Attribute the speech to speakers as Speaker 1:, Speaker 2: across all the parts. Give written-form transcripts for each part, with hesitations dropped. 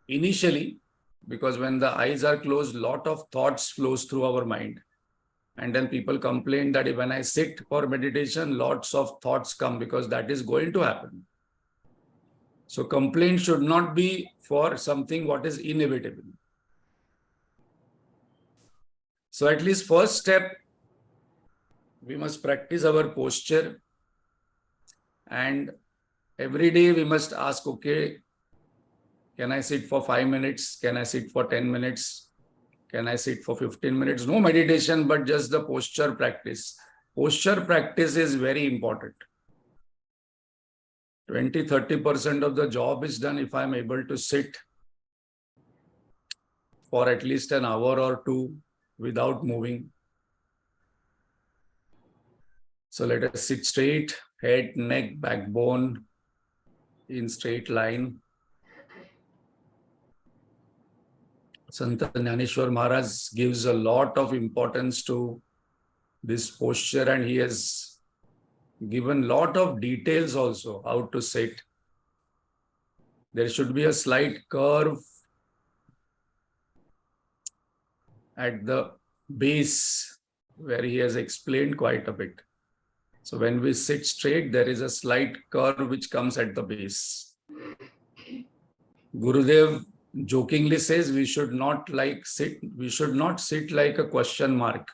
Speaker 1: initially, because when the eyes are closed, lot of thoughts flows through our mind. And then people complain that when I sit for meditation, lots of thoughts come, because that is going to happen. So complaint should not be for something what is inevitable. So at least first step, we must practice our posture, and every day we must ask, okay, can I sit for 5 minutes? Can I sit for 10 minutes? Can I sit for 15 minutes? No meditation, but just the posture practice. Posture practice is very important. 20-30% of the job is done if I'm able to sit for at least an hour or two without moving. So let us sit straight, head, neck, backbone in straight line. Sant Jnaneshwar Maharaj gives a lot of importance to this posture, and he has given lot of details also how to sit. There should be a slight curve at the base where he has explained quite a bit. So when we sit straight, there is a slight curve which comes at the base. Gurudev jokingly says we should not sit like a question mark.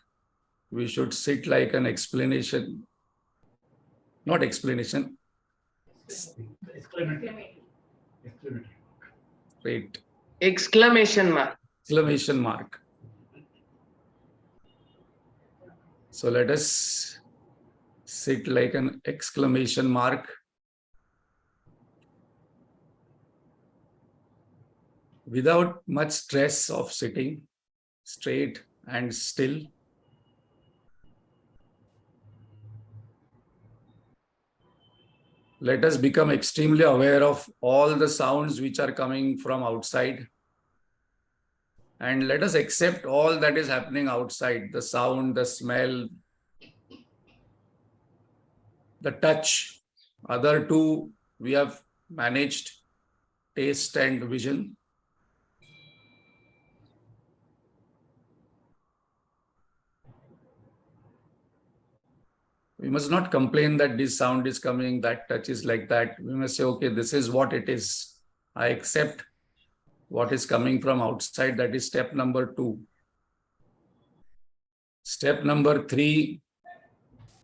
Speaker 1: We should sit like an explanation. Not explanation.
Speaker 2: Exclamatory.
Speaker 1: Right.
Speaker 3: Exclamation mark.
Speaker 1: Exclamation mark. So let us sit like an exclamation mark. Without much stress of sitting straight and still. Let us become extremely aware of all the sounds which are coming from outside. And let us accept all that is happening outside, the sound, the smell, the touch. Other two we have managed, taste and vision. We must not complain that this sound is coming, that touch is like that. We must say, okay, this is what it is. I accept what is coming from outside. That is step number 2. Step number 3,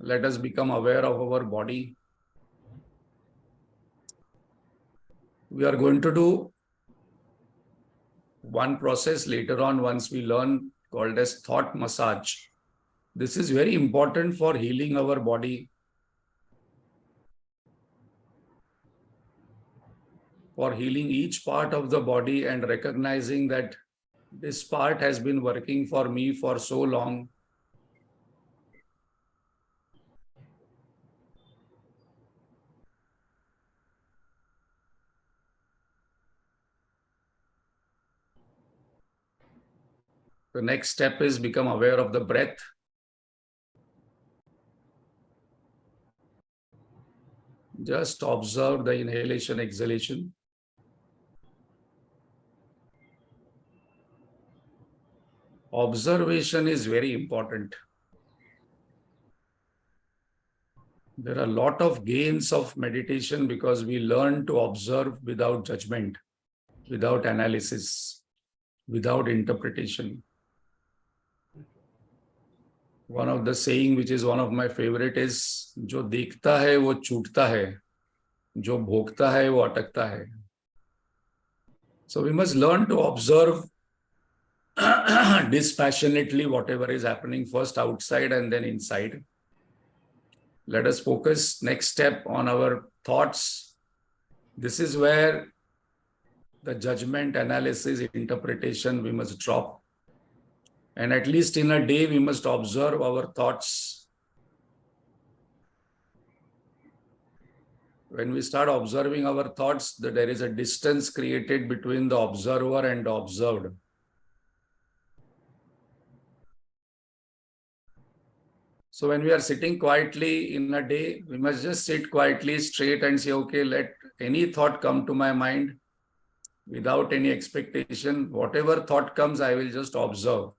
Speaker 1: let us become aware of our body. We are going to do one process later on once we learn, called as thought massage. This is very important for healing our body, for healing each part of the body and recognizing that this part has been working for me for so long. The next step is become aware of the breath. Just observe the inhalation, exhalation. Observation is very important. There are a lot of gains of meditation because we learn to observe without judgment, without analysis, without interpretation. One of the saying which is one of my favorite is, जो देखता है वो छूटता है, जो भोगता है वो अटकता है. So we must learn to observe dispassionately whatever is happening, first outside and then inside. Let us focus next step on our thoughts. This is where the judgment, analysis, interpretation we must drop. And at least in a day, we must observe our thoughts. When we start observing our thoughts, there is a distance created between the observer and the observed. So when we are sitting quietly in a day, we must just sit quietly straight and say, okay, let any thought come to my mind. without any expectation. Whatever thought comes, I will just observe.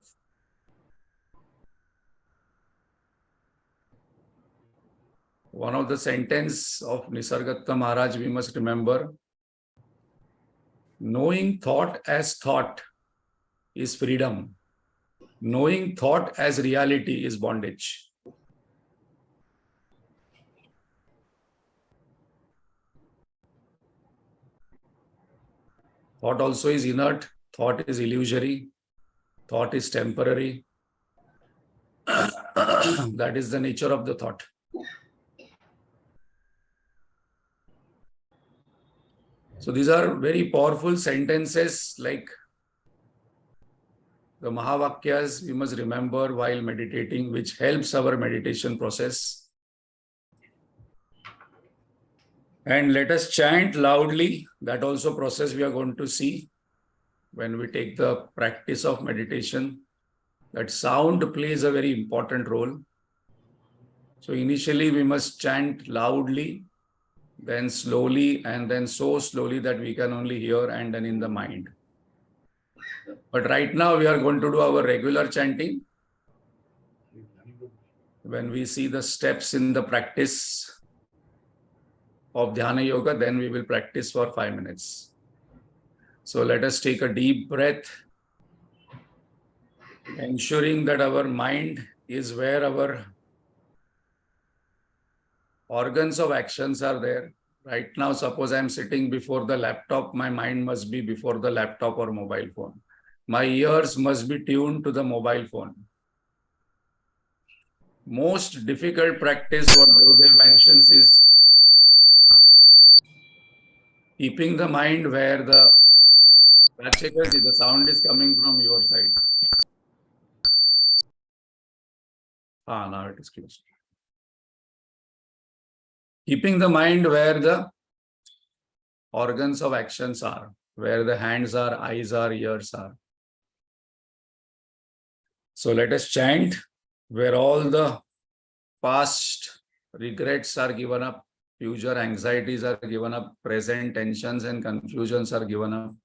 Speaker 1: One of the sentence of Nisargadatta Maharaj we must remember: knowing thought as thought is freedom. Knowing thought as reality is bondage. Thought also is inert. Thought is illusory. Thought is temporary. That is the nature of the thought. So these are very powerful sentences, like the Mahavakyas we must remember while meditating, which helps our meditation process. And let us chant loudly. That also process we are going to see when we take the practice of meditation. That sound plays a very important role. So initially we must chant loudly, then slowly, and then so slowly that we can only hear, and then in the mind. But right now we are going to do our regular chanting. When we see the steps in the practice of Dhyana Yoga, then we will practice for 5 minutes. So let us take a deep breath, ensuring that our mind is where our organs of actions are there. Right now, suppose I am sitting before the laptop, my mind must be before the laptop or mobile phone. My ears must be tuned to the mobile phone. Most difficult practice, what Gurudev mentions, is keeping the mind where the the sound is coming from your side. Now it is closed. Keeping the mind where the organs of actions are, where the hands are, eyes are, ears are. So let us chant where all the past regrets are given up, future anxieties are given up, present tensions and confusions are given up.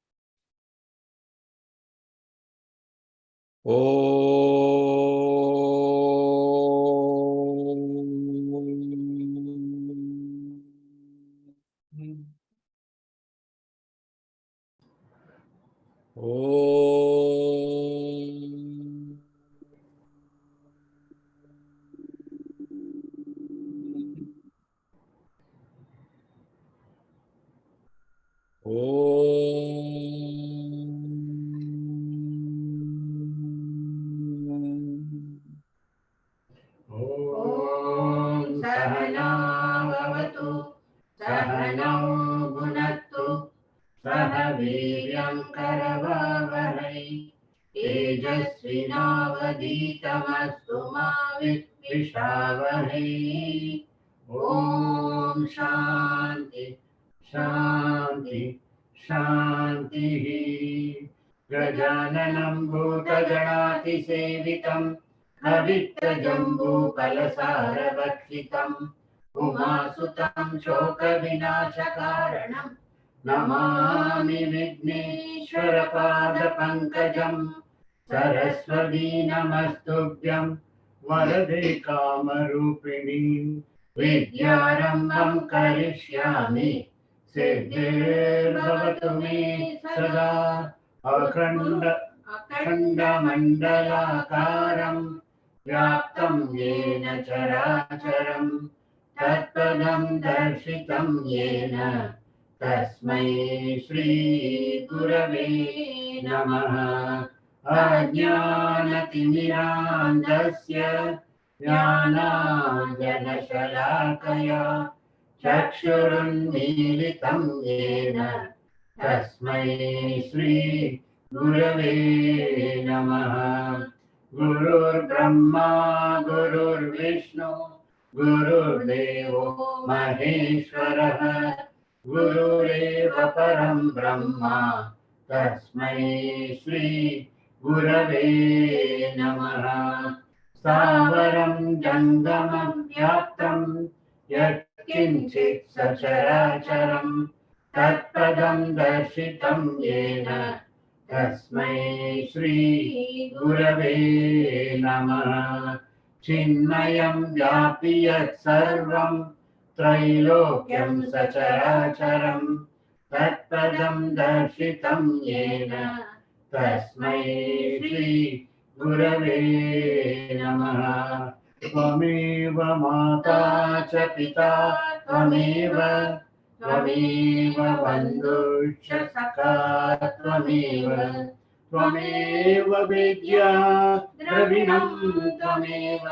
Speaker 2: सहनौ भुनक्तु सह वीर्यं करवावहै तेजस्विनावधीतमस्तु मा विद्विषावहै ॐ शान्ति शान्ति शान्तिः गजाननं भूतगणातिसेवितं कवित्तजम्बूफलसारभक्षितम् उमासुतं शोकविनाशकारणं नमामि विघ्नेश्वरपादपङ्कजं सरस्वती नमस्तुभ्यं वरदे कामरूपिणी विद्यारम्भं करिष्यामि सिद्धिर्भवतु मे सदा अखण्डमण्डलाकारं व्याप्तं येन चराचरम् तत्पदं दर्शितं येन तस्मै श्रीगुरवे नमः अज्ञानतिमिरान्धस्य ज्ञानाञ्जनशलाकया चक्षुरुन्मीलितं येन तस्मै श्रीगुरवे नमः गुरुर्ब्रह्मा गुरुर्विष्णु गुरुर्देवो महेश्वरः गुरुरेव परं ब्रह्मा तस्मै श्री गुरवे नमः स्थावरं जङ्गमं व्याप्तं यत्किञ्चित् सचराचरं तत्पदं दर्शितं येन तस्मै श्री गुरवे नमः। चिन्मयं व्यापि यत्सर्वं त्रैलोक्यं सचराचरं तत्पदं दर्शितं येन तस्मै श्री गुरवे नमः। त्वमेव माता च पिता त्वमेव त्वमेव बन्धुश्च सखा त्वमेव त्वमेव विद्या द्रविणं त्वमेव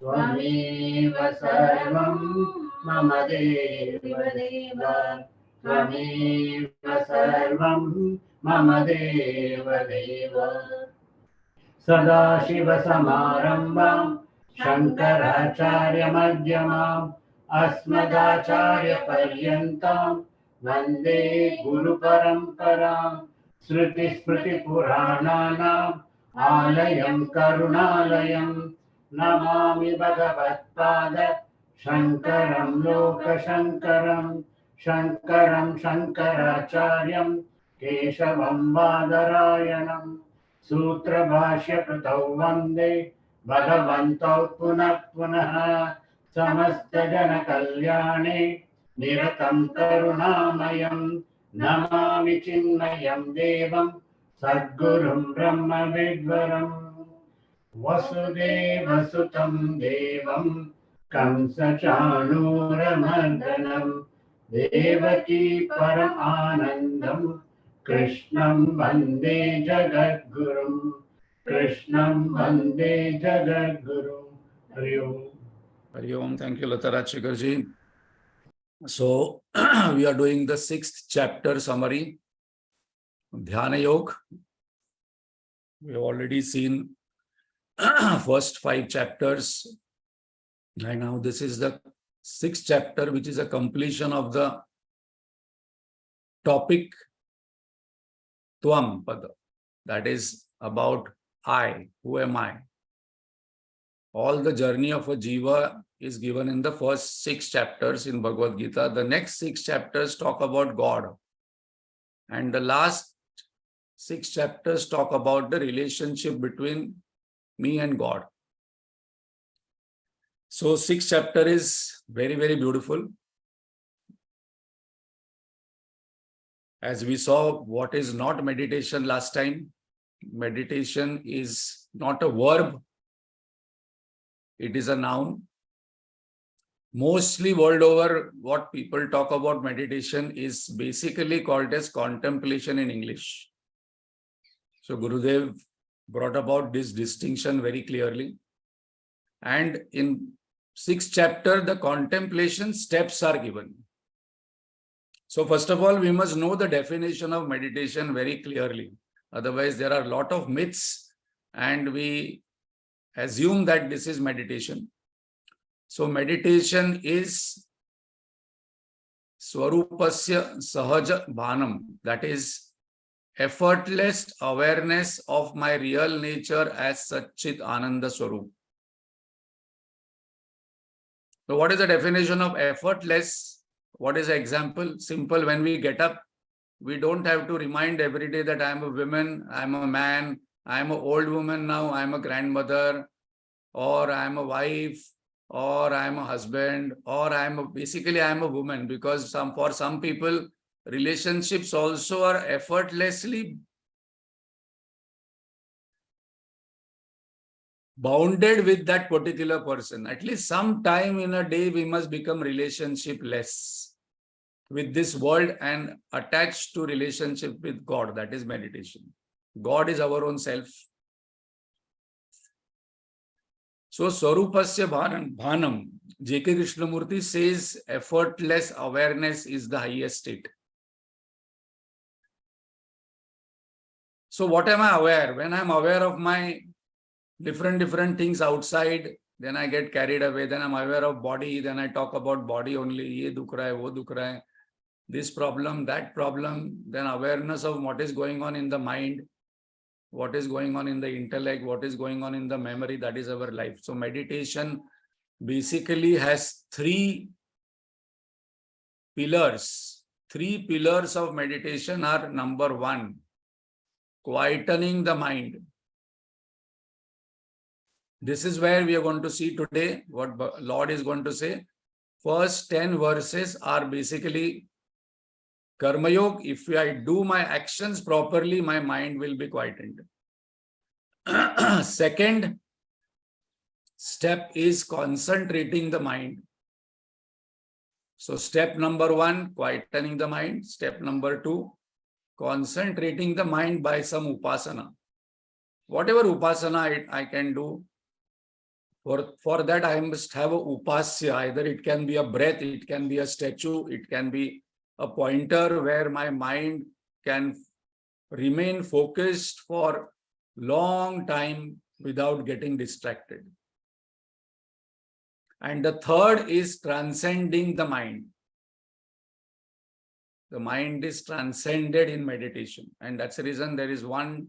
Speaker 2: त्वमेव सर्वं मम देव देव त्वमेव सर्वं मम देव देव। सदाशिवसमारम्भां शङ्कराचार्यमध्यमाम् अस्मदाचार्यपर्यन्तां वन्दे गुरुपरम्पराम्। श्रुतिस्मृतिपुराणानाम् आलयं करुणालयं नमामि भगवत्पाद शङ्करं लोकशङ्करं। शङ्करं शङ्कराचार्यं केशवं बादरायणम्। सूत्रभाष्यकृतौ वन्दे भगवन्तौ पुनः पुनः। समस्तजनकल्याणे निरतं करुणामयं नमामि चिन्मयं देवं सद्गुरुं ब्रह्मविद्वरम्। वसुदेवसुतं देवं कंसचाणूरमर्दनं देवकी परमानन्दं कृष्णं वन्दे जगद्गुरुं। कृष्णं वन्दे जगद्गुरुं। हरि ओम्।
Speaker 1: Hari Om. Thank you, Latara Chikarji. So, we are doing the 6th chapter summary, Dhyana Yoga. We have already seen first 5 chapters. And now this is the 6th chapter, which is a completion of the topic Tvam Pada. That is about I. Who am I? All the journey of a jiva is given in the first 6 chapters in Bhagavad Gita. The next 6 chapters talk about God. And the last 6 chapters talk about the relationship between me and God. So 6th chapter is very, very beautiful. As we saw, what is not meditation last time? Meditation is not a verb. It is a noun. Mostly world over, what people talk about meditation is basically called as contemplation in English. So Gurudev brought about this distinction very clearly. And in 6th chapter, the contemplation steps are given. So first of all, we must know the definition of meditation very clearly. Otherwise, there are a lot of myths and we assume that this is meditation. So meditation is Swarupasya Sahaja Bhanam. That is effortless awareness of my real nature as Satchit Ananda Swarup. So what is the definition of effortless? What is the example? Simple. When we get up, we don't have to remind every day that I am a woman, I am a man, I am an old woman now, I am a grandmother, or I am a wife, or I am a husband, or basically I am a woman, because for some people, relationships also are effortlessly bounded with that particular person. At least some time in a day, we must become relationship-less with this world and attached to relationship with God. That is meditation. God is our own self. So, Swarupasya Bhanam, J.K. Krishnamurti says effortless awareness is the highest state. So, what am I aware? When I am aware of my different things outside, then I get carried away. Then I'm aware of body. Then I talk about body only. Ye dukh raha hai, wo dukh raha hai. This problem, that problem. Then awareness of what is going on in the mind, what is going on in the intellect, what is going on in the memory. That is our life. So meditation basically has 3 pillars three pillars of meditation are: number one, quietening the mind. This is where we are going to see today what Lord is going to say. First 10 verses are basically Karma Yoga. If I do my actions properly, my mind will be quietened. Second step is concentrating the mind. So step number one, quietening the mind. Step number two, concentrating the mind by some upasana. Whatever upasana I can do, for that I must have a upasya. Either it can be a breath, it can be a statue, it can be a pointer where my mind can remain focused for long time without getting distracted. And the third is transcending the mind. The mind is transcended in meditation. And that's the reason there is one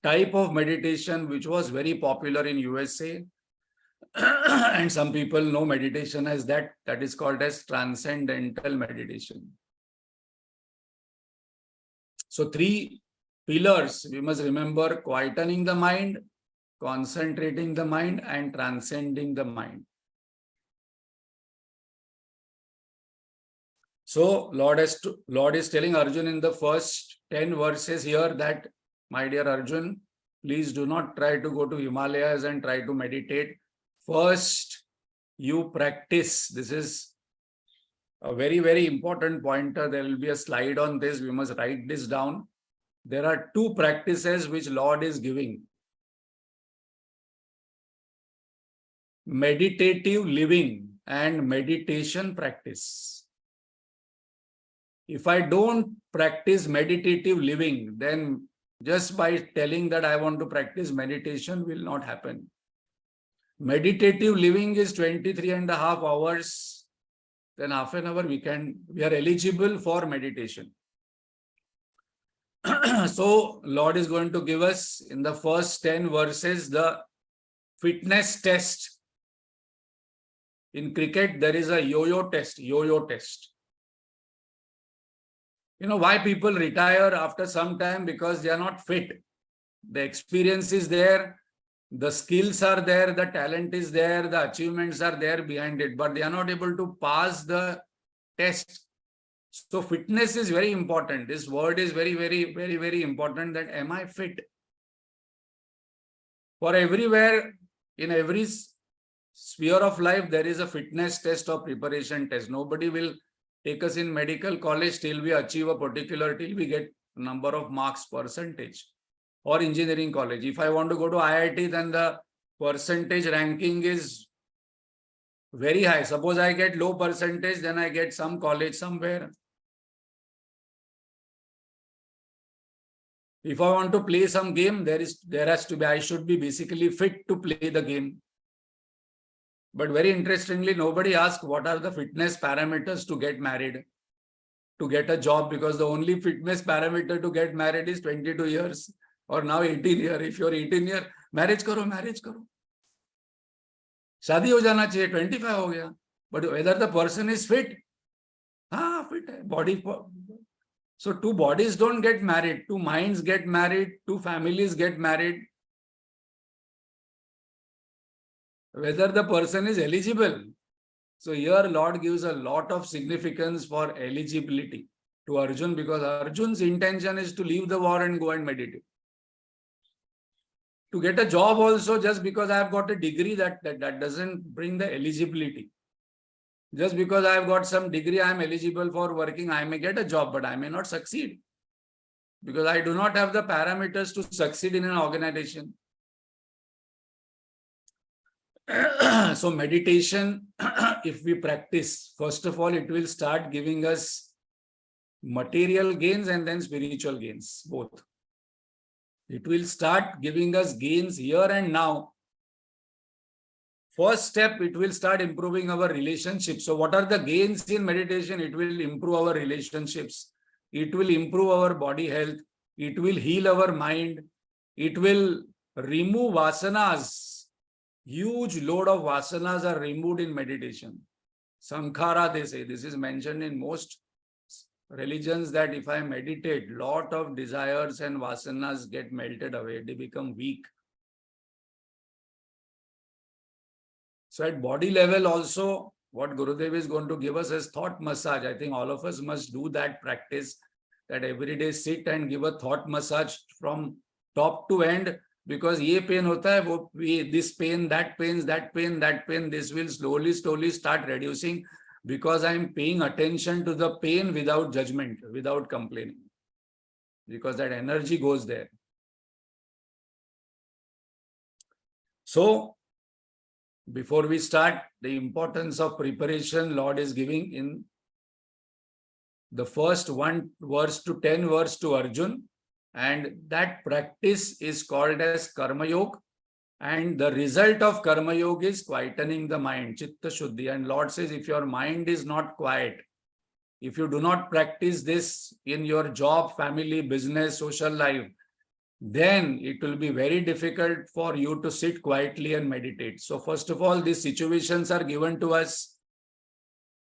Speaker 1: type of meditation which was very popular in USA. And some people know meditation as that is called as transcendental meditation. So three pillars we must remember: quietening the mind, concentrating the mind, and transcending the mind. So Lord is telling Arjun in the first 10 verses here that, my dear Arjun, please do not try to go to Himalayas and try to meditate. First, you practice. This is a very, very important pointer. There will be a slide on this. We must write this down. There are two practices which Lord is giving: meditative living and meditation practice. If I don't practice meditative living, then just by telling that I want to practice meditation will not happen. Meditative living is 23.5 hours, then half an hour we are eligible for meditation. So Lord is going to give us in the first 10 verses the fitness test. In cricket, there is a yo-yo test. You know why people retire after some time? Because they are not fit. The experience is there, the skills are there, the talent is there, the achievements are there behind it, but they are not able to pass the test. So fitness is very important. This word is very, very, very, very important, that am I fit? For everywhere, in every sphere of life, there is a fitness test or preparation test. Nobody will take us in medical college till we achieve a particular, till we get number of marks percentage, or engineering college. If I want to go to IIT, then the percentage ranking is very high. Suppose I get low percentage, then I get some college somewhere. If I want to play some game, I should be basically fit to play the game. But very interestingly, nobody asks what are the fitness parameters to get married, to get a job, because the only fitness parameter to get married is 22 years or now 18 years. If you're 18 years, marriage karo. Shadi ho jana chahiye, 25 ho gaya. But whether the person is fit, fit hai, body. So two bodies don't get married, two minds get married, two families get married. Whether the person is eligible. So here Lord gives a lot of significance for eligibility to Arjun, because Arjun's intention is to leave the war and go and meditate. To get a job also, just because I have got a degree, that doesn't bring the eligibility. Just because I have got some degree, I am eligible for working. I may get a job, but I may not succeed, because I do not have the parameters to succeed in an organization. So meditation, if we practice, first of all, it will start giving us material gains and then spiritual gains, both. It will start giving us gains here and now. First step, it will start improving our relationships. So what are the gains in meditation? It will improve our relationships. It will improve our body health. It will heal our mind. It will remove vasanas. Huge load of vasanas are removed in meditation. Sankhara, they say. This is mentioned in most religions that if I meditate, lot of desires and vasanas get melted away. They become weak. So at body level also, what Gurudev is going to give us is thought massage. I think all of us must do that practice, that every day sit and give a thought massage from top to end, because ye pain hota hai, wo, this pain, that pain, that pain, that pain, this will slowly start reducing, because I am paying attention to the pain without judgment, without complaining, because that energy goes there. So, before we start, the importance of preparation Lord is giving in the first 1 verse to 10 verse to Arjun, and that practice is called as Karma Yoga, and the result of Karma Yoga is quietening the mind, Chitta Shuddhi. And Lord says, if your mind is not quiet, if you do not practice this in your job, family, business, social life, then it will be very difficult for you to sit quietly and meditate. So first of all, these situations are given to us.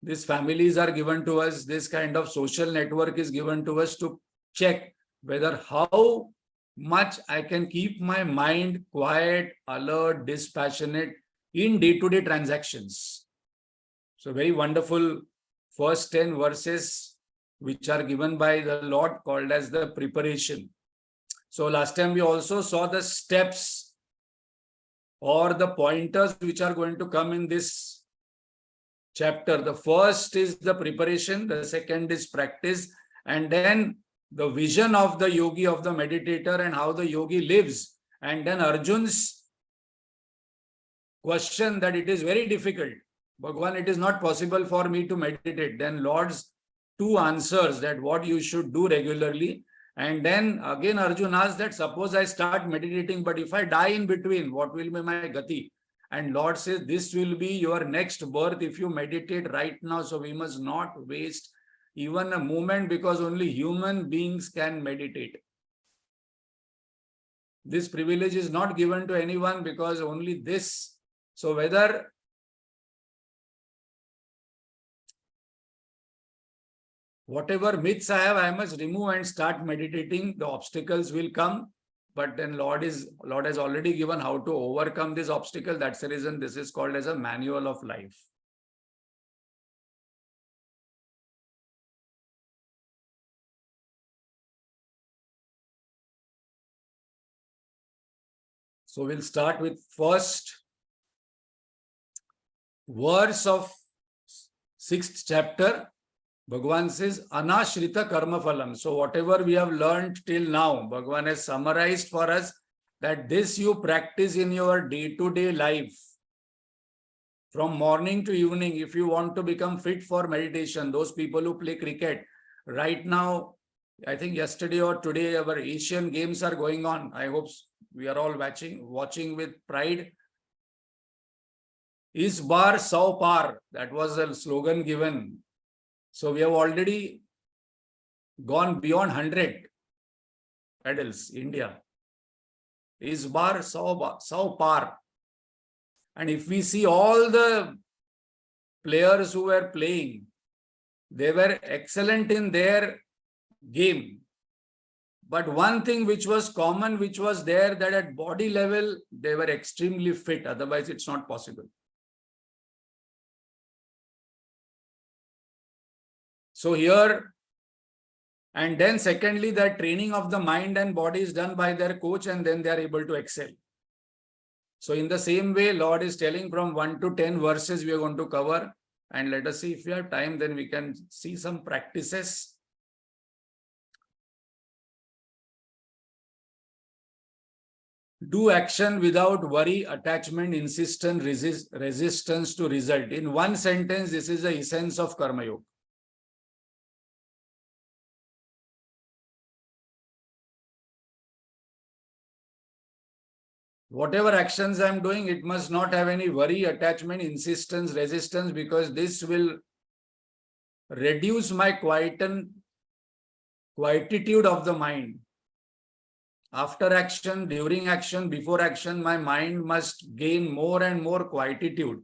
Speaker 1: These families are given to us. This kind of social network is given to us to check whether how much I can keep my mind quiet, alert, dispassionate in day-to-day transactions. So very wonderful first 10 verses which are given by the Lord, called as the preparation. So last time we also saw the steps or the pointers which are going to come in this chapter. The first is the preparation, the second is practice, and then the vision of the yogi, of the meditator, and how the yogi lives. And then Arjun's question that it is very difficult. Bhagwan, it is not possible for me to meditate. Then Lord's 2 answers, that what you should do regularly. And then again Arjun asks that suppose I start meditating, but if I die in between, what will be my gati? And Lord says, this will be your next birth if you meditate right now. So we must not waste even a moment, because only human beings can meditate. This privilege is not given to anyone, because only this. So whether whatever myths I have, I must remove and start meditating. The obstacles will come, but then Lord has already given how to overcome this obstacle. That's the reason this is called as a manual of life. So we'll start with first verse of 6th chapter. Bhagwan says, Anashrita karma phalam. So whatever we have learned till now, Bhagwan has summarized for us that this you practice in your day-to-day life. From morning to evening, if you want to become fit for meditation, those people who play cricket, right now, I think yesterday or today, our Asian Games are going on. I hope we are all watching with pride. Is bar sau par. That was a slogan given. So we have already gone beyond 100 medals, India. Is bar sau par. And if we see all the players who were playing, they were excellent in their game. But one thing which was common, which was there, that at body level, they were extremely fit. Otherwise, it's not possible. So here, and then secondly, that training of the mind and body is done by their coach, and then they are able to excel. So in the same way, Lord is telling from 1 to 10 verses we are going to cover. And let us see, if we have time, then we can see some practices. Do action without worry, attachment, insistence, resistance to result. In one sentence, this is the essence of Karma Yoga. Whatever actions I am doing, it must not have any worry, attachment, insistence, resistance, because this will reduce my quietude of the mind. After action, during action, before action, my mind must gain more and more quietude.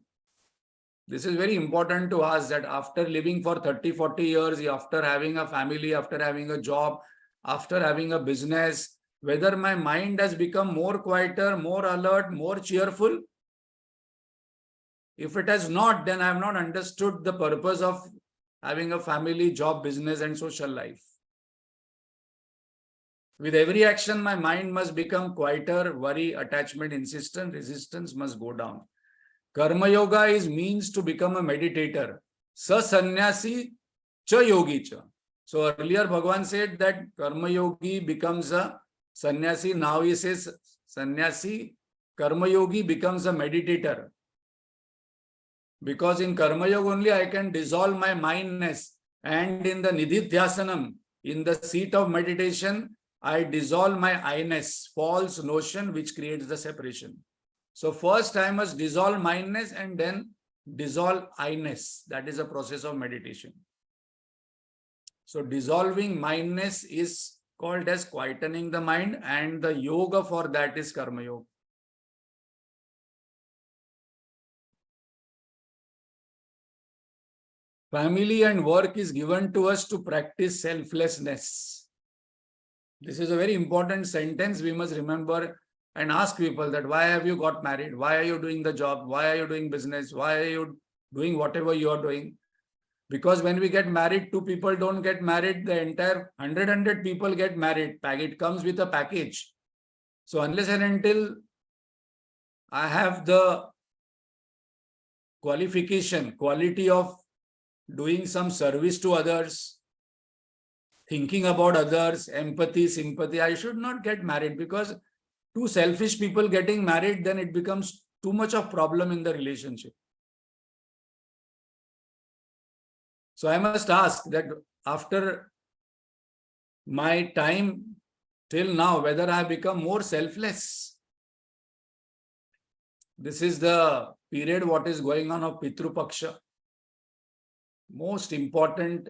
Speaker 1: This is very important to ask, that after living for 30, 40 years, after having a family, after having a job, after having a business, whether my mind has become more quieter, more alert, more cheerful. If it has not, then I have not understood the purpose of having a family, job, business, and social life. With every action, my mind must become quieter, worry, attachment, insistence, resistance must go down. Karma Yoga is means to become a meditator. Sa sannyasi cha yogi cha. So earlier Bhagavan said that Karma Yogi becomes a sannyasi. Now he says sannyasi, Karma Yogi becomes a meditator. Because in Karma Yoga only I can dissolve my mindness. And in the Nididhyasanam, in the seat of meditation, I dissolve my I-ness, false notion which creates the separation. So first I must dissolve mindness and then dissolve I-ness. That is a process of meditation. So dissolving mindness is called as quietening the mind, and the yoga for that is Karma Yoga. Family and work is given to us to practice selflessness. This is a very important sentence we must remember and ask people that why have you got married? Why are you doing the job? Why are you doing business? Why are you doing whatever you are doing? Because when we get married, two people don't get married, the entire 100 people get married. It comes with a package. So unless and until I have the quality of doing some service to others, thinking about others, empathy, sympathy, I should not get married, because two selfish people getting married, then it becomes too much of problem in the relationship. So I must ask that after my time till now, whether I have become more selfless. This is the period what is going on of Pitru Paksha. Most important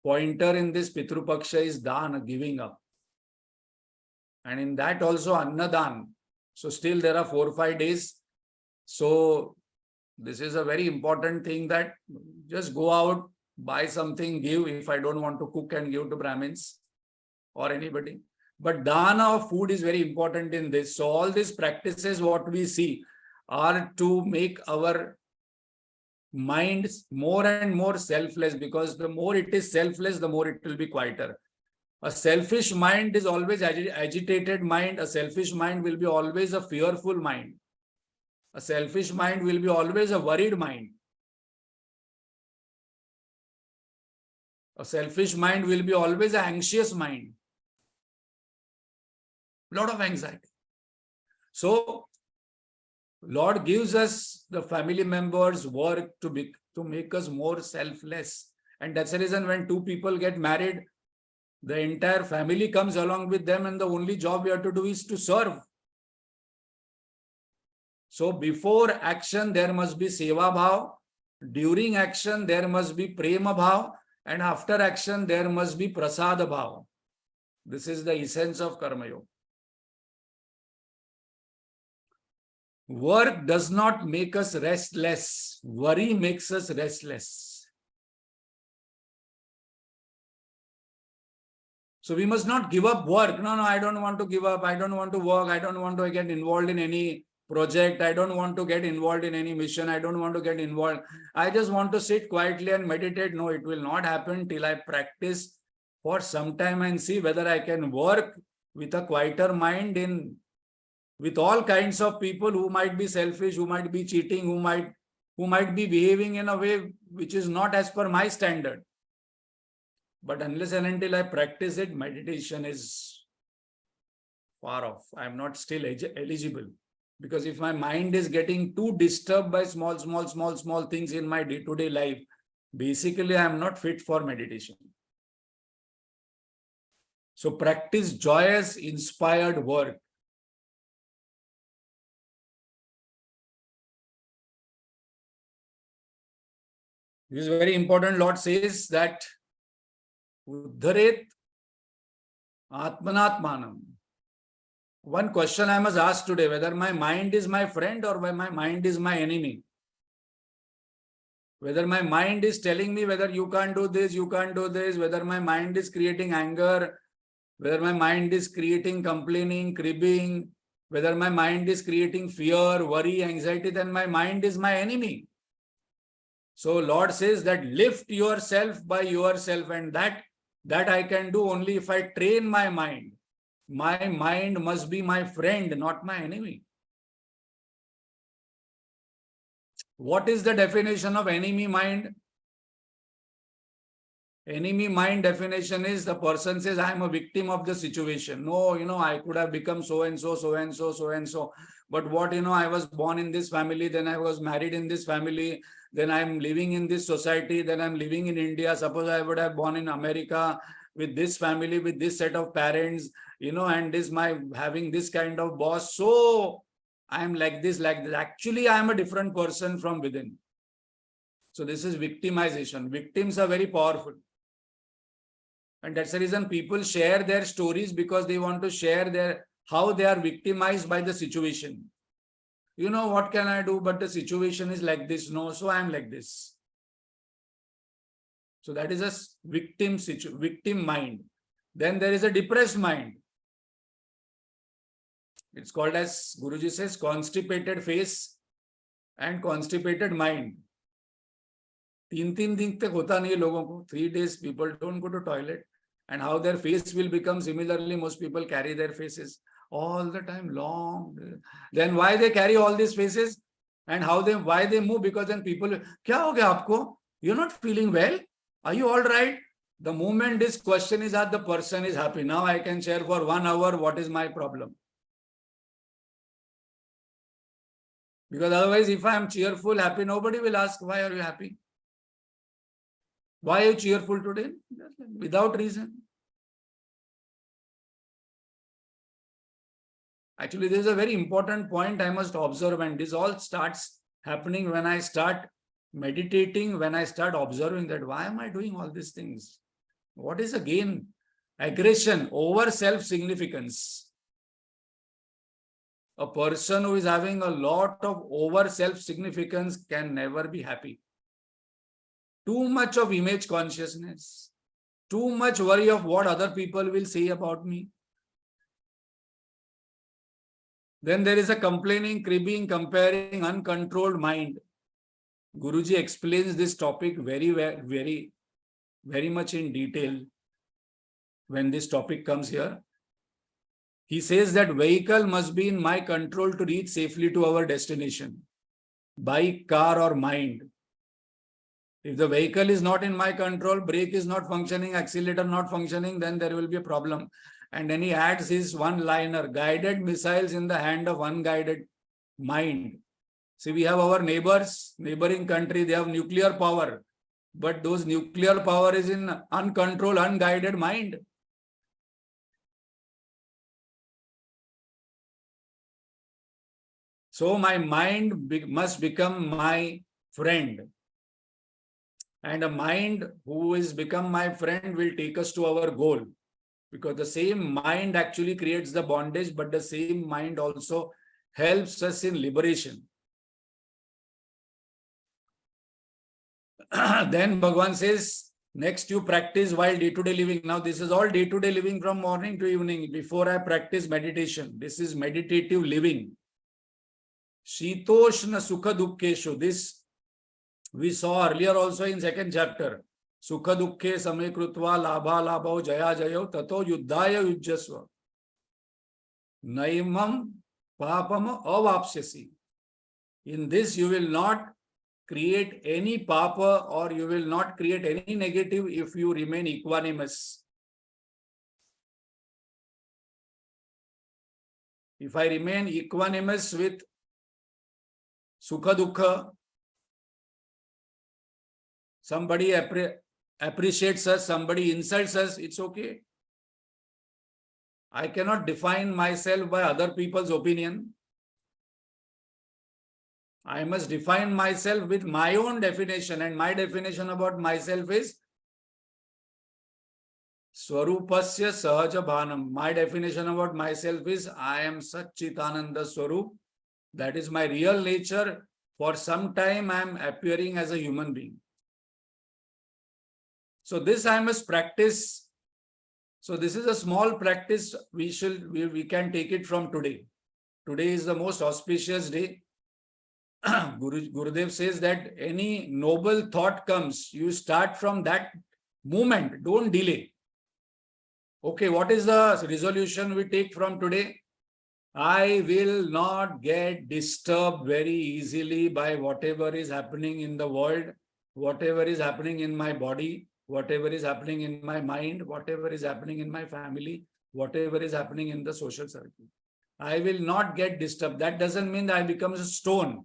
Speaker 1: pointer in this Pitru Paksha is dana, giving up. And in that also Annadan. So still there are 4 or 5 days. So this is a very important thing, that just go out, buy something, give. If I don't want to cook, and give to Brahmins or anybody. But dana of food is very important in this. So all these practices what we see are to make our minds more and more selfless, because the more it is selfless, the more it will be quieter. A selfish mind is always agitated mind. A selfish mind will be always a fearful mind. A selfish mind will be always a worried mind. A selfish mind will be always an anxious mind. Lot of anxiety. So Lord gives us the family members work to make us more selfless. And that's the reason when two people get married, the entire family comes along with them, and the only job we have to do is to serve. So before action, there must be seva bhav. During action, there must be prema bhav. And after action, there must be prasada bhav. This is the essence of Karma Yoga. Work does not make us restless. Worry makes us restless. So we must not give up work. No, I don't want to give up. I don't want to work. I don't want to get involved in any project. I don't want to get involved in any mission. I don't want to get involved. I just want to sit quietly and meditate. No, it will not happen till I practice for some time and see whether I can work with a quieter mind with all kinds of people who might be selfish, who might be cheating, who might be behaving in a way which is not as per my standard. But unless and until I practice it, meditation is far off. I am not still eligible. Because if my mind is getting too disturbed by small things in my day-to-day life, basically I am not fit for meditation. So practice joyous, inspired work. This is very important. Lord says that Uddharet Atmanatmanam. One question I must ask today, whether my mind is my friend or whether my mind is my enemy. Whether my mind is telling me whether you can't do this, you can't do this, whether my mind is creating anger, whether my mind is creating complaining, cribbing, whether my mind is creating fear, worry, anxiety, then my mind is my enemy. So Lord says that lift yourself by yourself, and that I can do only if I train my mind. My mind must be my friend, not my enemy. What is the definition of enemy mind? Enemy mind definition is the person says, I am a victim of the situation. No, I could have become so and so, so and so, so and so. But what, I was born in this family, then I was married in this family, then I'm living in this society, then I'm living in India. Suppose I would have born in America with this family, with this set of parents, and this my having this kind of boss. So I'm like this, like this. Actually, I am a different person from within. So this is victimization. Victims are very powerful. And that's the reason people share their stories, because they want to share how they are victimized by the situation. What can I do? But the situation is like this. No, so I am like this. So that is a victim mind. Then there is a depressed mind. It's called, as Guruji says, constipated face and constipated mind. 3 दिन तक होता नहीं लोगों को. 3 days people don't go to toilet, and how their face will become similarly. Most people carry their faces all the time long. Then why they carry all these faces, and why they move? Because then people, क्या हो गया आपको? You're not feeling well? Are you all right? The moment this question is asked, the person is happy. Now I can share for 1 hour what is my problem. Because otherwise, if I am cheerful, happy, nobody will ask, why are you happy? Why are you cheerful today? Without reason. Actually, there is a very important point I must observe, and this all starts happening when I start meditating, when I start observing that why am I doing all these things? What is again? Aggression over self-significance. A person who is having a lot of over self-significance can never be happy. Too much of image consciousness, too much worry of what other people will say about me. Then there is a complaining, cribbing, comparing, uncontrolled mind. Guruji explains this topic very, very, very much in detail when this topic comes here. He says that vehicle must be in my control to reach safely to our destination. Bike, car, or mind. If the vehicle is not in my control, brake is not functioning, accelerator not functioning, then there will be a problem. And then he adds his one-liner, guided missiles in the hand of unguided mind. See, we have our neighboring country, they have nuclear power. But those nuclear power is in uncontrolled, unguided mind. So my mind must become my friend. And a mind who is become my friend will take us to our goal. Because the same mind actually creates the bondage, but the same mind also helps us in liberation. Then Bhagavan says, next you practice while day-to-day living. Now this is all day-to-day living from morning to evening. Before I practice meditation, this is meditative living. Shitoshna sukha dukkeshu. This we saw earlier also in 2nd chapter. Sukha dukkhe samay krutva labha labho jaya jayo tato yuddhaya yujjasva. Naimam papam avapsyasi. In this you will not create any papa, or you will not create any negative if you remain equanimous. If I remain equanimous with sukha dukkha, somebody appreciates us, somebody insults us, it's okay. I cannot define myself by other people's opinion. I must define myself with my own definition, and my definition about myself is Swarupasya Sahaja Bhanam. My definition about myself is I am Satchitananda Swarup. That is my real nature. For some time, I am appearing as a human being. So this I must practice. So this is a small practice. We can take it from today. Today is the most auspicious day. Gurudev says that any noble thought comes, you start from that moment. Don't delay. Okay, what is the resolution we take from today? I will not get disturbed very easily by whatever is happening in the world, whatever is happening in my body, whatever is happening in my mind, whatever is happening in my family, whatever is happening in the social circle. I will not get disturbed. That doesn't mean that I become a stone.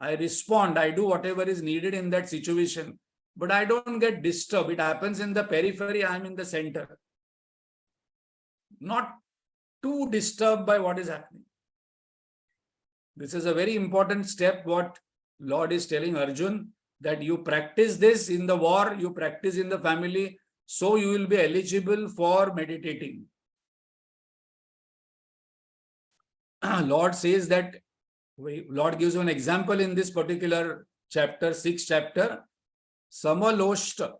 Speaker 1: I respond, I do whatever is needed in that situation, but I don't get disturbed. It happens in the periphery, I'm in the center. Not too disturbed by what is happening. This is a very important step, what Lord is telling Arjun, that you practice this in the war, you practice in the family, so you will be eligible for meditating. Lord says that, Lord gives an example in this particular chapter, 6th chapter, Samaloshta,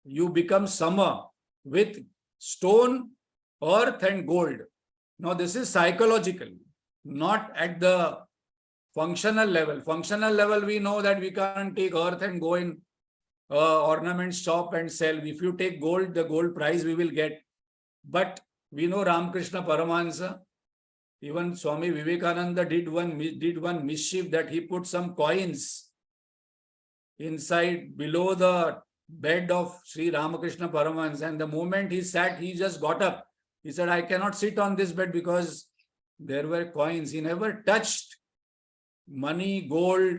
Speaker 1: you become Sama with stone, earth and gold. Now this is psychological, not at the functional level. Functional level, we know that we can't take earth and go in ornament shop and sell. If you take gold, the gold price we will get. But we know Ramakrishna Paramahansa, even Swami Vivekananda did one mischief, that he put some coins inside below the bed of Sri Ramakrishna Paramahansa, and the moment he sat, he just got up. He said, I cannot sit on this bed because there were coins. He never touched money, gold,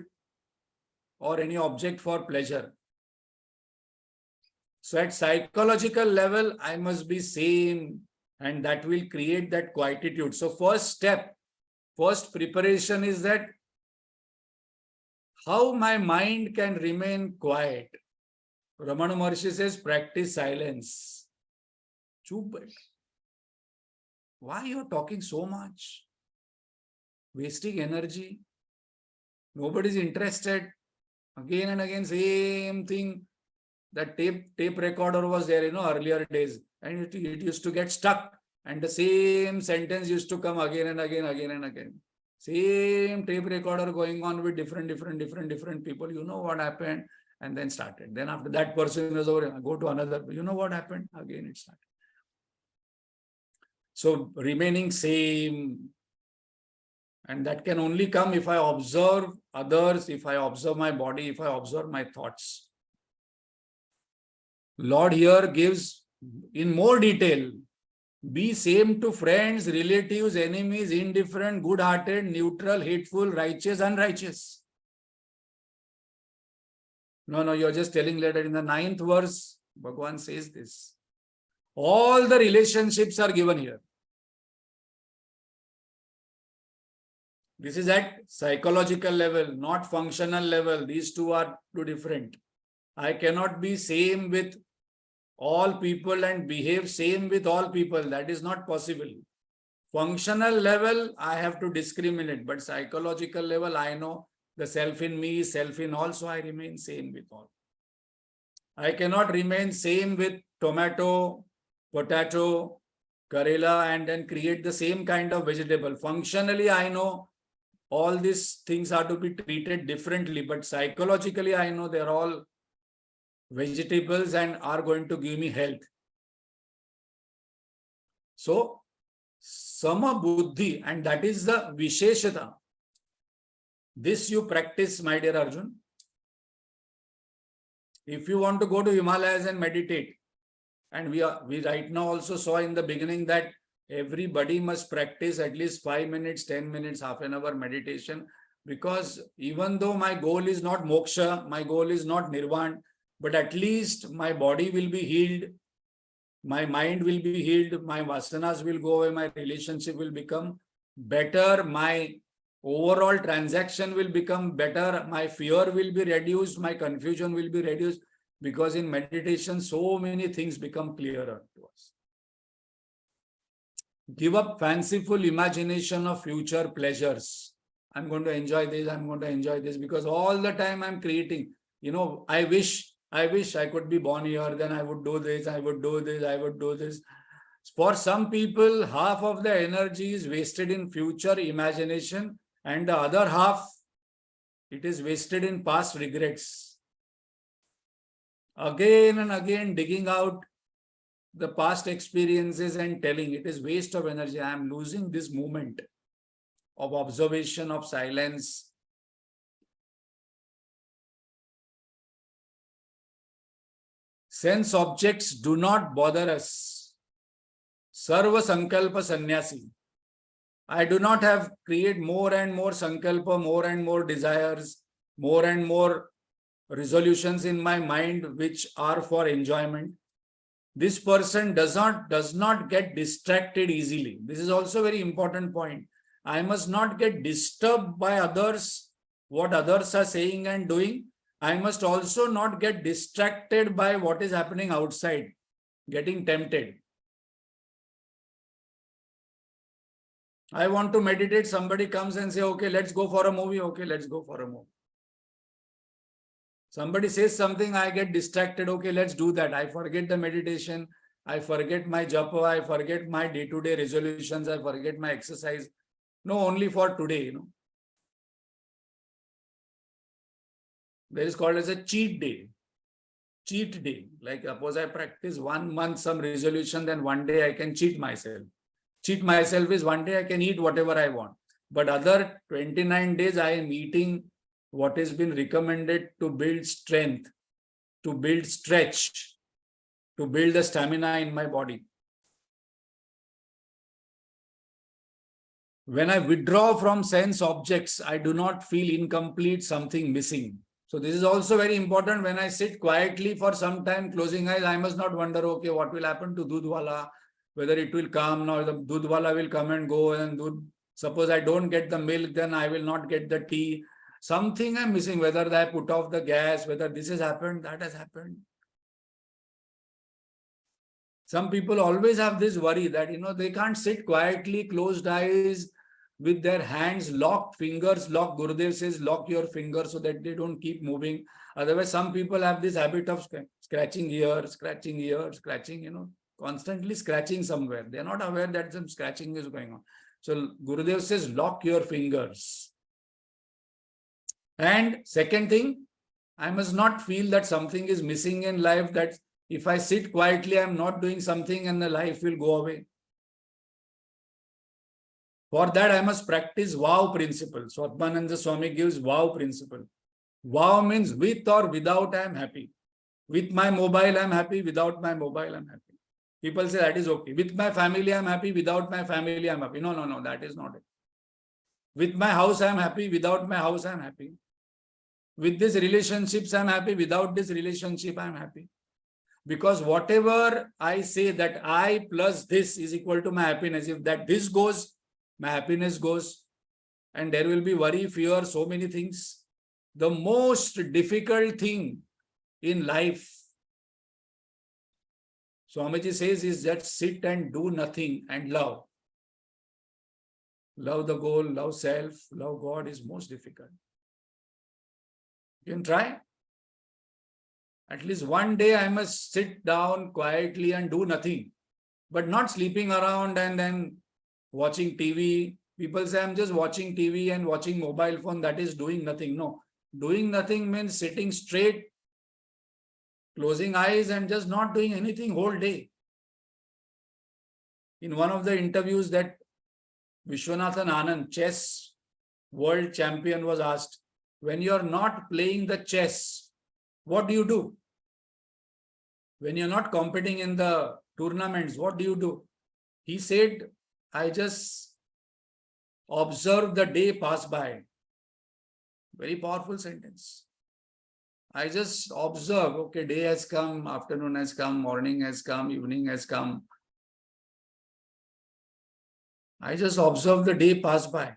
Speaker 1: or any object for pleasure. So at psychological level, I must be sane, and that will create that quietude. So first step, first preparation is that how my mind can remain quiet. Ramana Maharshi says, practice silence. Chup. Why you are talking so much? Wasting energy. Nobody is interested. Again and again, same thing. That tape recorder was there, earlier days. And it used to get stuck. And the same sentence used to come again and again, again and again. Same tape recorder going on with different people. You know what happened? And then started. Then after that person was over, go to another. You know what happened? Again it started. So remaining same. And that can only come if I observe others, if I observe my body, if I observe my thoughts. Lord here gives in more detail. Be same to friends, relatives, enemies, indifferent, good-hearted, neutral, hateful, righteous, unrighteous. No, you're just telling later in the 9th verse, Bhagwan says this. All the relationships are given here. This is at psychological level, not functional level. These two are too different. I cannot be same with all people and behave same with all people. That is not possible. Functional level, I have to discriminate, but psychological level, I know the self in me, self in all, so I remain same with all. I cannot remain same with tomato, potato, karela, and then create the same kind of vegetable. Functionally, I know all these things are to be treated differently, but psychologically, I know they're all vegetables and are going to give me health. So, Sama Buddhi, and that is the Visheshata. This you practice, my dear Arjun. If you want to go to Himalayas and meditate, and we right now also saw in the beginning that everybody must practice at least 5 minutes, 10 minutes, half an hour meditation, because even though my goal is not moksha, my goal is not nirvana, but at least my body will be healed, my mind will be healed, my vasanas will go away, my relationship will become better, my overall transaction will become better, my fear will be reduced, my confusion will be reduced, because in meditation, so many things become clearer to us. Give up fanciful imagination of future pleasures. I'm going to enjoy this, I'm going to enjoy this, because all the time I'm creating, I wish I could be born here, then I would do this, I would do this, I would do this. For some people, half of the energy is wasted in future imagination, and the other half, it is wasted in past regrets. Again and again digging out the past experiences and telling it is waste of energy. I am losing this moment of observation, of silence. Sense objects do not bother us. Sarva Sankalpa Sannyasi. I do not have create more and more sankalpa, more and more desires, more and more resolutions in my mind which are for enjoyment. This person does not get distracted easily. This is also a very important point. I must not get disturbed by others, what others are saying and doing. I must also not get distracted by what is happening outside, getting tempted. I want to meditate, somebody comes and say, okay, let's go for a movie. Okay, let's go for a movie. Somebody says something, I get distracted. Okay, let's do that. I forget the meditation. I forget my japa. I forget my day-to-day resolutions. I forget my exercise. No, only for today, There is called as a cheat day. Cheat day. Like suppose I practice 1 month some resolution, then one day I can cheat myself. Cheat myself is one day I can eat whatever I want. But other 29 days I am eating what has been recommended to build strength, to build stretch, to build the stamina in my body. When I withdraw from sense objects, I do not feel incomplete, something missing. So this is also very important. When I sit quietly for some time, closing eyes, I must not wonder, okay, what will happen to Dudhwala, whether it will come, or the Dudhwala will come and go, and suppose I don't get the milk, then I will not get the tea. Something I'm missing, whether I put off the gas, whether this has happened, that has happened. Some people always have this worry that, they can't sit quietly, closed eyes, with their hands locked, fingers locked. Gurudev says, lock your fingers so that they don't keep moving. Otherwise, some people have this habit of scratching here, constantly scratching somewhere. They're not aware that some scratching is going on. So Gurudev says, lock your fingers. And second thing, I must not feel that something is missing in life, that if I sit quietly, I'm not doing something and the life will go away. For that, I must practice vow principle. So Atmananda Swami gives vow principle. Vow means with or without, I am happy. With my mobile, I am happy. Without my mobile, I am happy. People say that is okay. With my family, I am happy. Without my family, I am happy. No, that is not it. With my house, I am happy. Without my house, I am happy. With these relationships, I am happy. Without this relationship, I am happy. Because whatever I say that I plus this is equal to my happiness, if that this goes, my happiness goes, and there will be worry, fear, so many things. The most difficult thing in life, Swamiji says, is just sit and do nothing and love. Love the goal, love self, love God is most difficult. You can try. At least one day I must sit down quietly and do nothing, but not sleeping around and then watching TV. People say, I'm just watching TV and watching mobile phone. That is doing nothing. No, doing nothing means sitting straight, closing eyes and just not doing anything whole day. In one of the interviews that Vishwanathan Anand, chess world champion, was asked, when you're not playing the chess, what do you do? When you're not competing in the tournaments, what do you do? He said, I just observe the day pass by. Very powerful sentence. I just observe, okay, day has come, afternoon has come, morning has come, evening has come. I just observe the day pass by.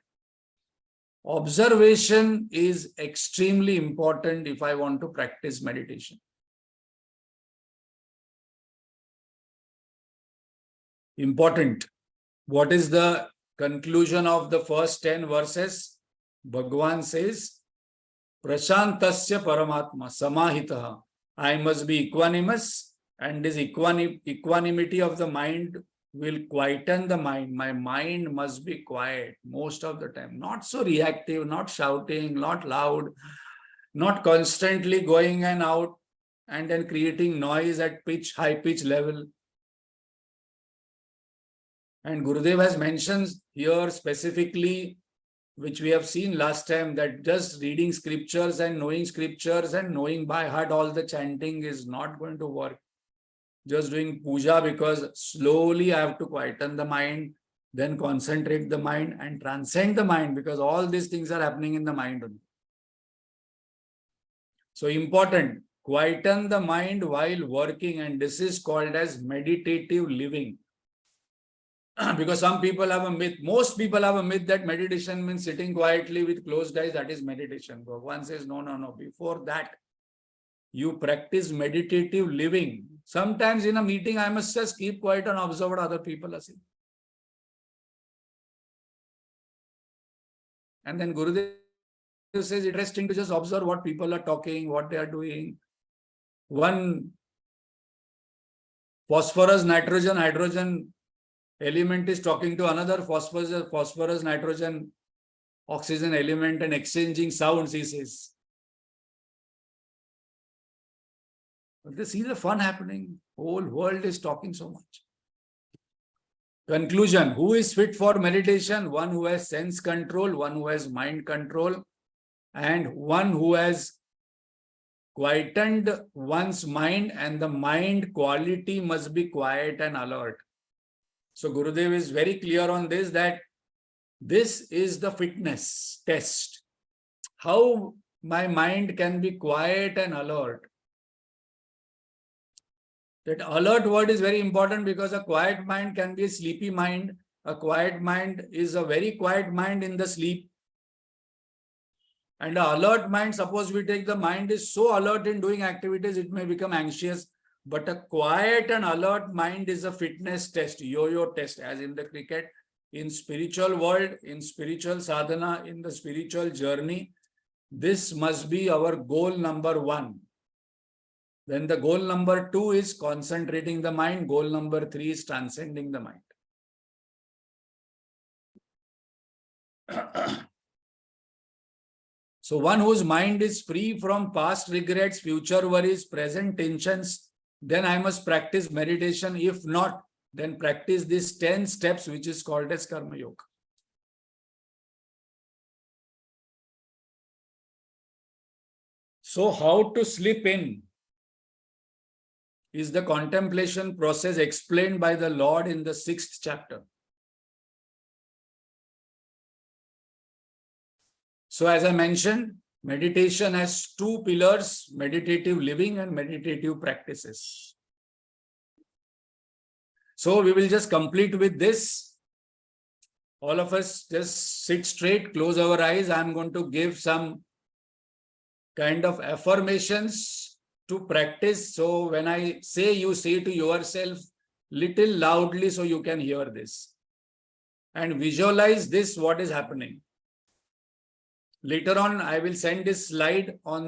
Speaker 1: Observation is extremely important if I want to practice meditation. Important. What is the conclusion of the first 10 verses? Bhagwan says, Prashantasya Paramatma Samahitaha. I must be equanimous, and this equanimity of the mind will quieten the mind. My mind must be quiet most of the time. Not so reactive, not shouting, not loud, not constantly going and out and then creating noise at high pitch level. And Gurudev has mentioned here specifically, which we have seen last time, that just reading scriptures and knowing by heart all the chanting is not going to work. Just doing puja, because slowly I have to quieten the mind, then concentrate the mind and transcend the mind, because all these things are happening in the mind only. So important, quieten the mind while working, and this is called as meditative living. Because some people have a myth, most people have a myth that meditation means sitting quietly with closed eyes, that is meditation. Bhagwan says, no. Before that, you practice meditative living. Sometimes in a meeting, I must just keep quiet and observe what other people are saying. And then Gurudev says, interesting to just observe what people are talking, what they are doing. One phosphorus, nitrogen, hydrogen element is talking to another phosphorus, nitrogen, oxygen element and exchanging sounds, he says. But they see the fun happening. Whole world is talking so much. Conclusion, who is fit for meditation? One who has sense control, one who has mind control, and one who has quietened one's mind, and the mind quality must be quiet and alert. So Gurudev is very clear on this, that this is the fitness test. How my mind can be quiet and alert. That alert word is very important, because a quiet mind can be a sleepy mind. A quiet mind is a very quiet mind in the sleep. And an alert mind, suppose we take the mind is so alert in doing activities, it may become anxious. But a quiet and alert mind is a fitness test, yo-yo test, as in the cricket. In spiritual world, in spiritual sadhana, in the spiritual journey, this must be our goal number 1. Then the goal number 2 is concentrating the mind. Goal number 3 is transcending the mind. So one whose mind is free from past regrets, future worries, present tensions, then I must practice meditation. If not, then practice these 10 steps, which is called as Karma Yoga. So how to slip in is the contemplation process explained by the Lord in the 6th chapter. So as I mentioned, meditation has 2 pillars, meditative living and meditative practices. So we will just complete with this. All of us just sit straight, close our eyes. I am going to give some kind of affirmations to practice. So when I say, you say to yourself little loudly so you can hear this. And visualize this, what is happening. Later on, I will send this slide on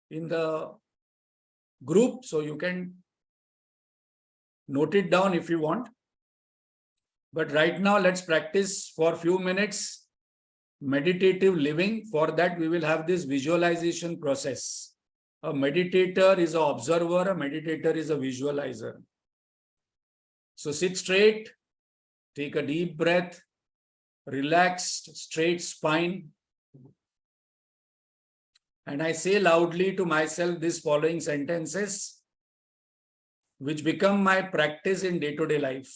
Speaker 1: in the group, so you can note it down if you want. But right now, let's practice for a few minutes meditative living. For that, we will have this visualization process. A meditator is an observer, a meditator is a visualizer. So sit straight, take a deep breath, relaxed, straight spine. And I say loudly to myself these following sentences, which become my practice in day-to-day life.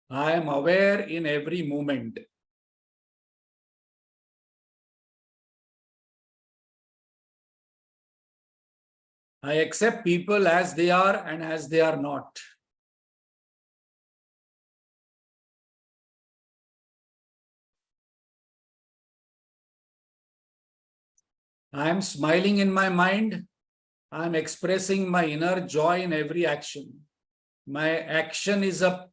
Speaker 1: I am aware in every moment. I accept people as they are and as they are not. I am smiling in my mind. I am expressing my inner joy in every action. My action is an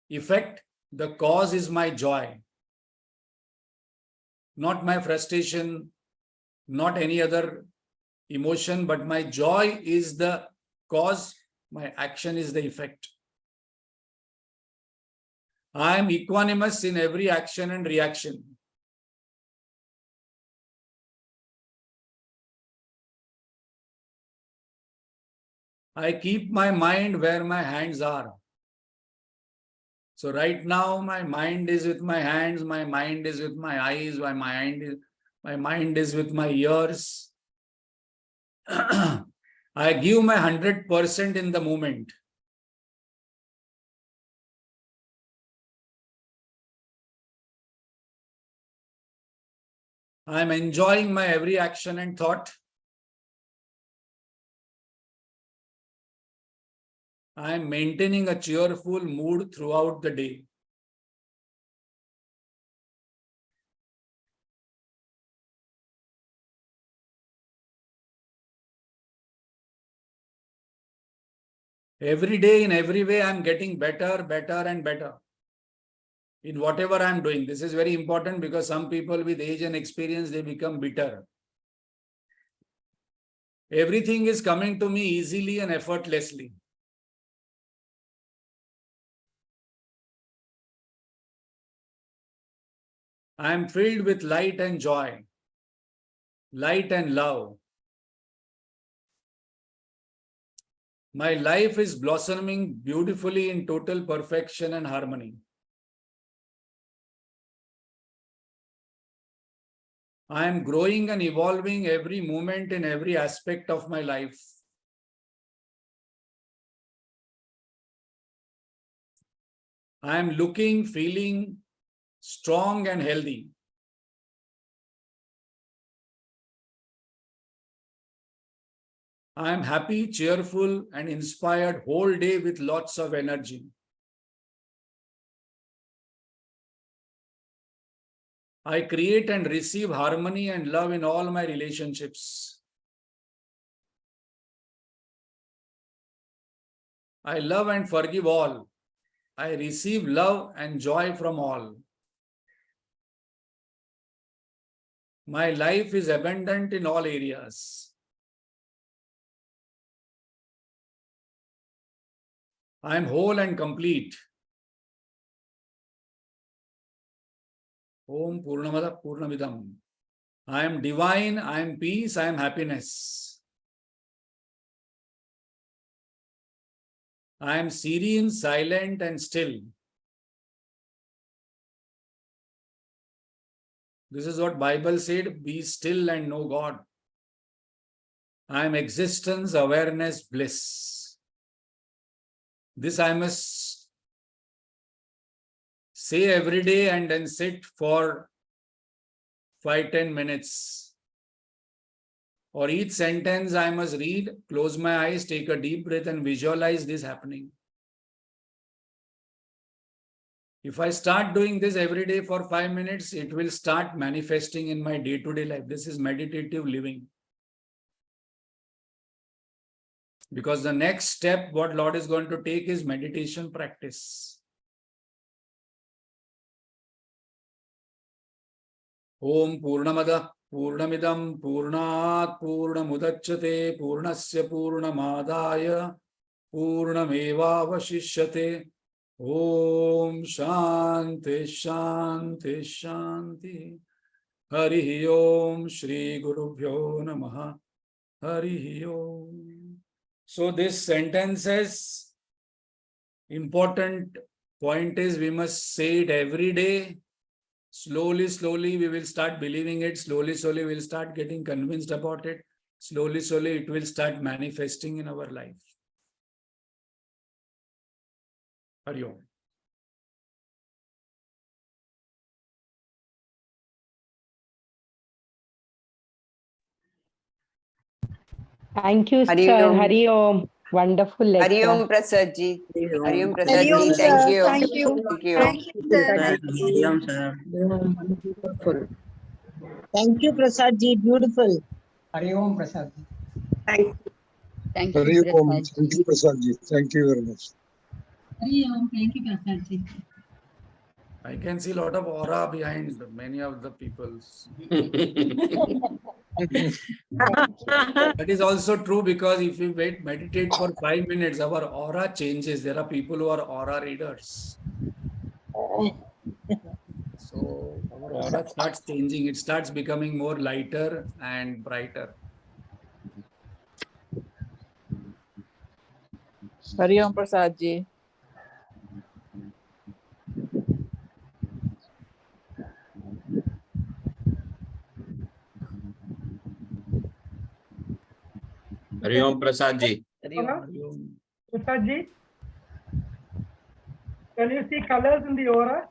Speaker 1: effect the cause is my joy, not my frustration, not any other emotion, but my joy is the cause, my action is the effect. I am equanimous in every action and reaction. I keep my mind where my hands are. So right now, my mind is with my hands, my mind is with my eyes, my mind is with my ears. I give my 100% in the moment. I am enjoying my every action and thought. I am maintaining a cheerful mood throughout the day. Every day, in every way, I am getting better, better, and better in whatever I am doing. This is very important because some people with age and experience, they become bitter. Everything is coming to me easily and effortlessly. I am filled with light and joy, light and love. My life is blossoming beautifully in total perfection and harmony. I am growing and evolving every moment in every aspect of my life. I am looking, feeling strong and healthy. I am happy, cheerful, and inspired whole day with lots of energy. I create and receive harmony and love in all my relationships. I love and forgive all. I receive love and joy from all. My life is abundant in all areas. I am whole and complete. Om Purnamada Purnamidam. I am divine, I am peace, I am happiness. I am serene, silent, and still. This is what Bible said, be still and know God. I am existence, awareness, bliss. This I must say every day and then sit for 5-10 minutes. Or each sentence I must read, close my eyes, take a deep breath and visualize this happening. If I start doing this every day for 5 minutes, it will start manifesting in my day-to-day life. This is meditative living. Because the next step, what Lord is going to take is meditation practice. Om Purnamada Purnamidam Purnat Purnamudachyate Purnasya Purnamadaya Purnameva Vashishyate. Om Shanti Shanti Shanti. Hari Om Shri Gurubhyo Namaha. Hari Om. So this sentence says, important point is we must say it every day. Slowly, slowly we will start believing it. Slowly, slowly we will start getting convinced about it. Slowly, slowly it will start manifesting in our life. Hari Om.
Speaker 4: Thank you,
Speaker 5: Hari
Speaker 4: sir.
Speaker 5: Om.
Speaker 4: Hari Om. Wonderful lecture.
Speaker 5: Hari Om Prasad ji. Hari Om Prasad
Speaker 6: Hari Om,
Speaker 5: ji.
Speaker 6: sir.
Speaker 5: Thank you.
Speaker 6: Thank you.
Speaker 5: Thank you.
Speaker 6: Thank you, sir.
Speaker 7: Hari Om, sir.
Speaker 4: Wonderful.
Speaker 7: Thank you, Prasad ji. Beautiful.
Speaker 8: Hari Om Prasad.
Speaker 6: Thank
Speaker 9: Hari
Speaker 6: you,
Speaker 9: Om.
Speaker 6: Prasad.
Speaker 9: Thank you, Prasad ji. Thank you very much.
Speaker 10: Hari Om. Thank you, Prasad ji.
Speaker 1: I can see a lot of aura behind many of the peoples. That is also true because if we meditate for 5 minutes, our aura changes. There are people who are aura readers. So our aura starts changing. It starts becoming more lighter and brighter.
Speaker 6: Hari Om Prasad ji.
Speaker 8: Hari Om Prasad ji.
Speaker 9: Prasad ji, can you see colors in the aura?